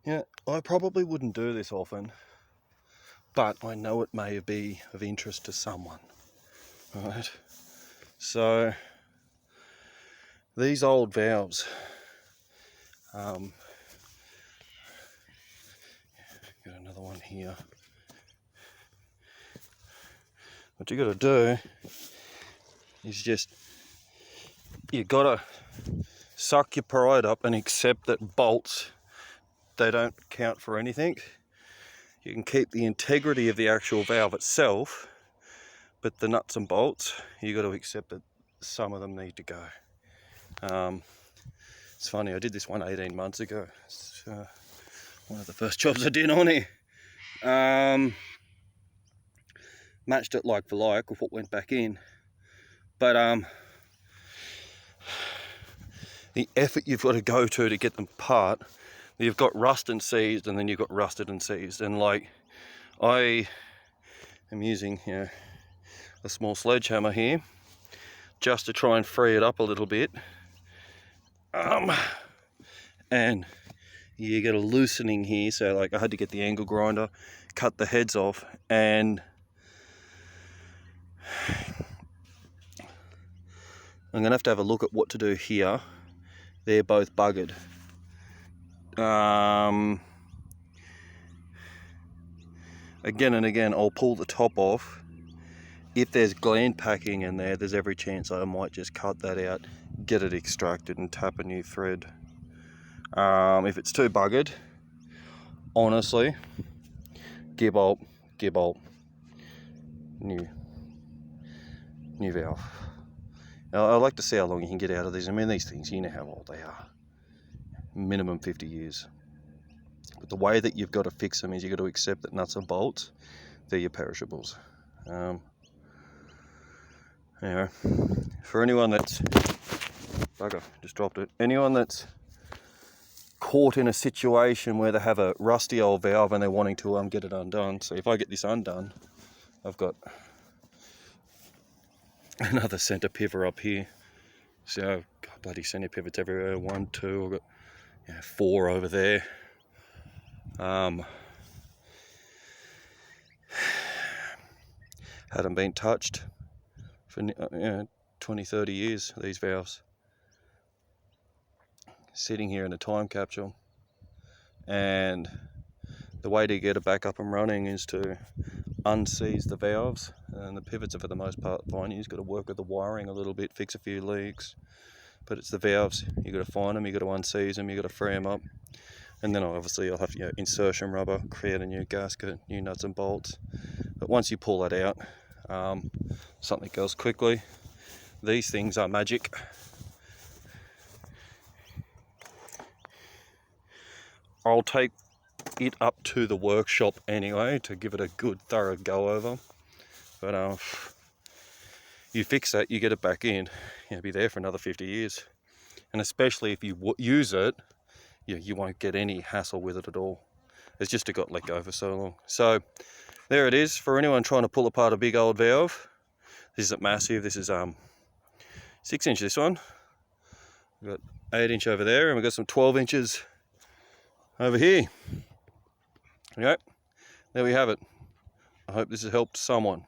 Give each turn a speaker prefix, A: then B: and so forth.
A: Yeah, I probably wouldn't do this often, but I know it may be of interest to someone. Right, so these old valves, got another one here. What you got to do is you got to suck your pride up and accept that bolts, they don't count for anything. You can keep the integrity of the actual valve itself, but the nuts and bolts, you got to accept that some of them need to go. It's funny, I did this one 18 months ago. It's one of the first jobs I did on here. Matched it like for like with what went back in, but the effort you've got to go to get them apart, you've got rust and seized, and then you've got rusted and seized, and like I am using a small sledgehammer here just to try and free it up a little bit, and you get a loosening here, so like I had to get the angle grinder, cut the heads off, and I'm gonna have to have a look at what to do here. They're both buggered. Again and again I'll pull the top off. If there's gland packing in there, there's every chance I might just cut that out, get it extracted and tap a new thread. If it's too buggered, honestly, gear bolt, new valve. Now, I'd like to see how long you can get out of these. I mean, these things, you know how old they are. Minimum 50 years. But the way that you've got to fix them is you've got to accept that nuts and bolts, they're your perishables. Anyway, for anyone that's, bugger, just dropped it. Anyone that's caught in a situation where they have a rusty old valve and they're wanting to get it undone. So if I get this undone, I've got another centre pivot up here. So I've got bloody centre pivots everywhere. 1, 2, I've got 4 over there. Hadn't been touched for 20, 30 years, these valves. Sitting here in a time capsule, and the way to get it back up and running is to unseize the valves, and the pivots are for the most part fine. You've got to work with the wiring a little bit, fix a few leaks, but it's the valves. You've got to find them, you've got to unseize them, you've got to free them up, and then obviously I'll have insertion rubber, create a new gasket, new nuts and bolts. But once you pull that out, something goes quickly. These things are magic. I'll take it up to the workshop anyway to give it a good thorough go over, but you fix that, you get it back in, you'll be there for another 50 years, and especially if you use it, you won't get any hassle with it at all. It's just got let go for so long. So there it is for anyone trying to pull apart a big old valve. This isn't massive, this is 6 inch, this one. We've got 8 inch over there, and we've got some 12 inches over here. Okay, there we have it. I hope this has helped someone.